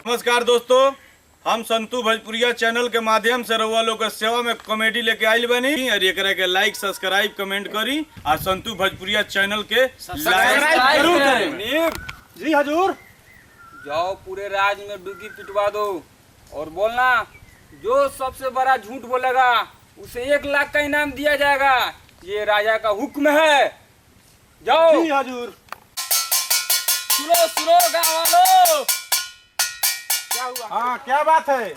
नमस्कार दोस्तों, हम संतू भोजपुरिया चैनल के माध्यम से रउआ लोग के सेवा में कॉमेडी लेके आइल बनी और एकरा के लाइक सब्सक्राइब कमेंट करी और संतू भोजपुरिया चैनल के सब्सक्राइब जरूर करें। जी हजूर। जाओ पूरे राज्य में डुगी पिटवा दो और बोलना जो सबसे बड़ा झूठ बोलेगा उसे 1 लाख का इनाम दिया जाएगा। ये राजा का हुक्म है। जाओ। जी हजूर। सुनो सुनो गाँव वालों, क्या हुआ? हाँ, क्या बात है?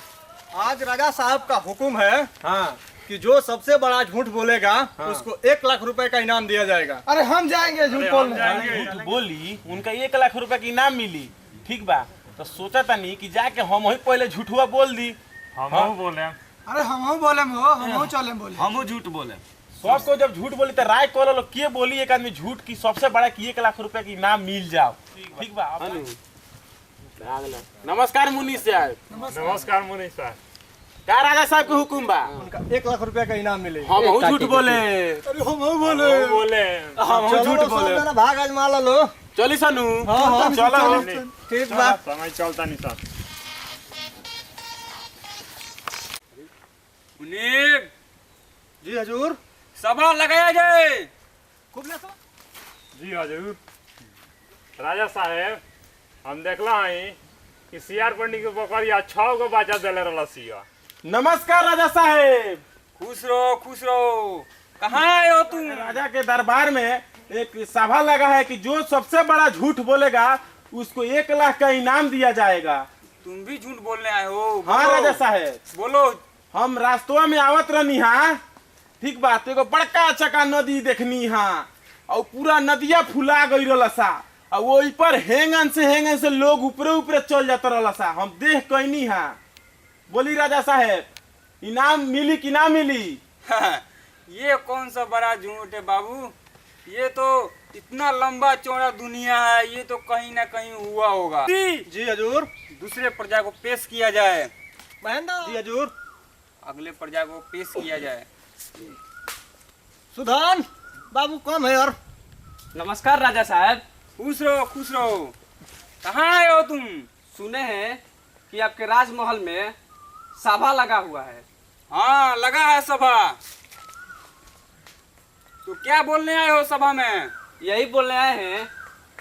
आज राजा साहब का हुक्म है हाँ कि जो सबसे बड़ा झूठ बोलेगा उसको 1 लाख रुपए का इनाम दिया जाएगा। अरे हम जाएंगे झूठ बोलने। झूठ बोली उनका 1 लाख रुपए की इनाम मिली। ठीक बा, तो सोचा तनी कि जाके हम ही पहले झूठुआ बोल दी। हम बोले। अरे हम बोले हम चले बोले। हम झूठ बोले। सबको जब झूठ बोली तो राय कॉल लो के बोली एक आदमी झूठ की सबसे बड़ा कि 1 लाख रुपए की इनाम मिल जाओ। ठीक बा। नमस्कार मुनीष साहब। नमस्कार मुनीष साहब। क्या राजा साहब के हुक्म बा? उनका 1 लाख रुपए का इनाम मिलेगा। हम झूठ बोले। अरे हम बोले। हम झूठ बोले। मेरा भाग आजमा लो। चली सनू। हाँ, चलो। ठीक बा। समय चलता नहीं सर। मुनीब जी हजूर। सभा लगाया जाए। जी हजूर। राजा साहेब, हम देखला हई कि सियार पंडी के बकरिया 6 गो बच्चा देले रहलसिया। नमस्कार राजा साहेब। खुश रहो। कहाँ आए हो तुम? राजा के दरबार में एक सभा लगा है कि जो सबसे बड़ा झूठ बोलेगा उसको 1 लाख का इनाम दिया जाएगा। तुम भी झूठ बोलने आए हो? हाँ बोलो। राजा साहेब, बोलो। हम रास्तवा में आवत रहनी हाँ। ठीक बात, एगो बड़का चका नदी देखनी हाँ और पूरा नदिया फुला गई रहलसा और वो पर हेंगन से लोग ऊपरे चल जाता रहलसा। हम देख कैनी हाँ। बोली राजा साहेब इनाम मिली कि ना मिली? ये कौन सा बड़ा झूठ है बाबू? ये तो इतना लंबा चौड़ा दुनिया है, ये तो कहीं ना कहीं हुआ होगा। जी हजूर। दूसरे प्रजा को पेश किया जाए। जी हजूर। अगले प्रजा को पेश किया जाए। सुधान बाबू कम है यार। नमस्कार राजा साहब। खुश रहो। कहाँ आए हो तुम? सुने हैं कि आपके राजमहल में सभा लगा हुआ है। हाँ, लगा है सभा। तो क्या बोलने आए हो सभा में? यही बोलने आए हैं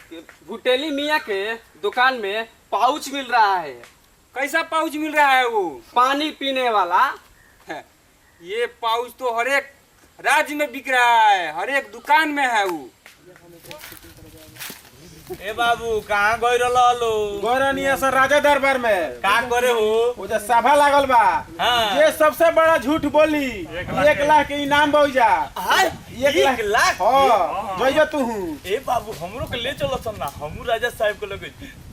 कि भुटेली मियाँ के दुकान में पाउच मिल रहा है। कैसा पाउच मिल रहा है वो? पानी पीने वाला। ये पाउच तो हर एक राज्य में बिक रहा है, हर एक दुकान में है वो। ए बाबू कहाँ गई रहलो? गौरनिया सर राजा दरबार में का करे हो? वो जो सभा लागल बा। हाँ। ये सबसे बड़ा झूठ बोली 1 लाख के इनाम बउजा। 1 लाख? हाँ, जइयो तू। ए बाबू हमरो के ले चलो सन ना, हमू राजा साहब को लगे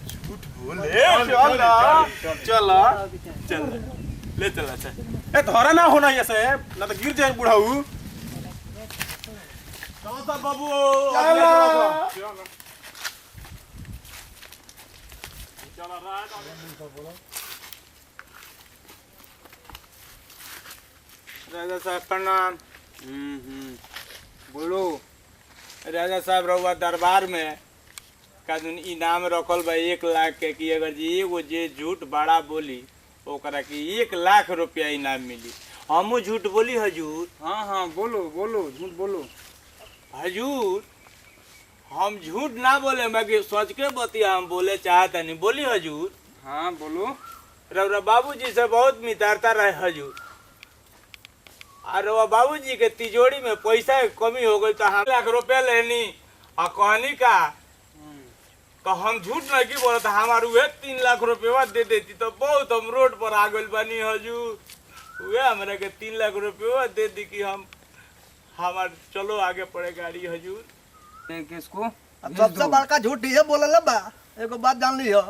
झूठ बोले। चल ले चला चल। ए धरा ना होना ये से ना तो गिर जाए बुढ़ाऊ। चलो सब बाबू। राजा साहब प्रणाम। बोलो। राजा साहब रहुआ दरबार में का इनाम रखल बा 1 लाख के कि अगर जी एगो जे झूठ बड़ा बोली ओकरा की 1 लाख रुपया इनाम मिली। हमू झूठ बोली हजूर? हाँ, बोलो, झूठ बोलो। हजूर हम झूठ ना बोले, मगर सोच के बतिया हम बोले चाहता नहीं। बोली हजूर? हाँ, बोलो। रउरा बाबूजी से बहुत मित्रता रहे हजूर, और रउरा बाबूजी के तिजोरी में पैसा की कमी हो गई तो हम 1 लाख रुपया लेनी और कहनी का तो हम झूठ नहीं की बोला, हमारे उहे 3 लाख रुपया दे देती तो बहुत हम रोड पर आ गई बनी हजूर। उहे हमरा के 3 लाख रुपया दे दी कि हम हमार चलो आगे पड़े गाड़ी हजूर। किसको? सबसे बड़का झूठ ये बोलल बा। एगो बात जान लियो।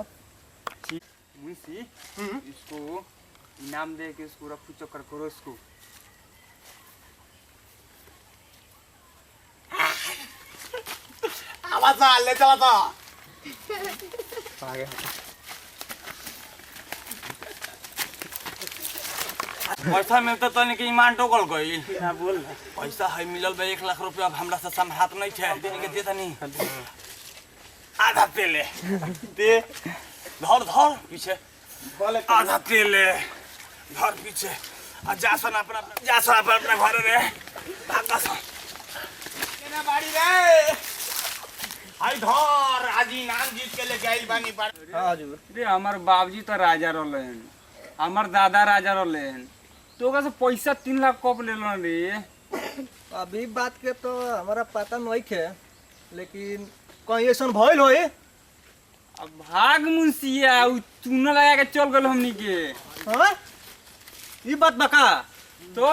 मुंशी, इसको इनाम दे के इसको रफू चक्कर करो इसको। आवाज ले चला था। पैसा मिलता तो नहीं कि ईमान टोकल गई। बोल पैसा है मिलल बा 1 लाख रुपया। अब हमरा से संभात नहीं थे देने के देता नहीं। आधा पे ले दे। धर धर पीछे आधा तेल ले घर पीछे आ जा सन अपना घर रे भागा सन केना बाड़ी रे आई धर आज इनाम जीत के लेके आई बानी हाँ हजूर। रे हमार बाबूजी तो राजा रहलन, हमार दादा राजा रहलन, तो ओकरा से पैसा 3 लाख कब लेलन रे? अभी बात के तो हमारा पता नहीं है, लेकिन कहीं ऐसा भइल होई। अब भाग मुंशिया उ चूना लगा के चल गल हमनी के। हाँ ये बात बका। तो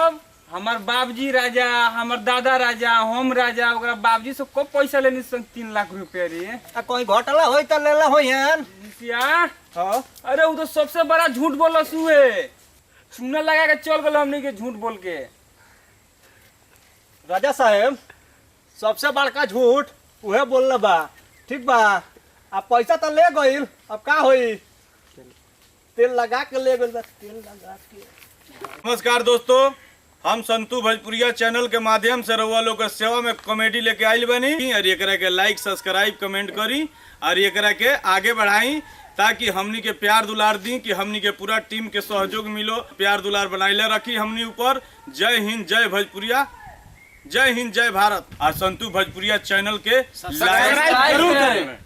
हमार बाबूजी राजा, हमार दादा राजा, हम राजा, ओकरा बाबूजी से कब पैसा लेनी संग 3 लाख रुपया रे? आ कहीं घोटाला होई त लेला होई हन। मुंशिया हाँ अरे वो तो सबसे बड़ा झूठ बोलस हुए, चूना लगा के चल गल हमनी के झूठ बोल के। राजा साहेब सबसे बड़का झूठ उहे बोलले बा, ठीक बा। अब पैसा तो ले गइल, अब का होई? तेल लगा के ले गइल बा, तेल लगा के। नमस्कार दोस्तों, हम संतू भोजपुरिया चैनल के माध्यम से रउआ लोग के सेवा में कॉमेडी लेके आइल बनी और एकरा के लाइक सब्सक्राइब कमेंट करी और एकरा के आगे बढ़ाई ताकि हमनी के प्यार दुलार दी कि हमनी के पूरा टीम के सहयोग मिलो, प्यार दुलार बनाइले रखी हमनी ऊपर। जय हिंद, जय भोजपुरिया, जय हिंद, जय भारत। और संतू भोजपुरिया चैनल के लाइक सब्सक्राइब जरूर करें। करें।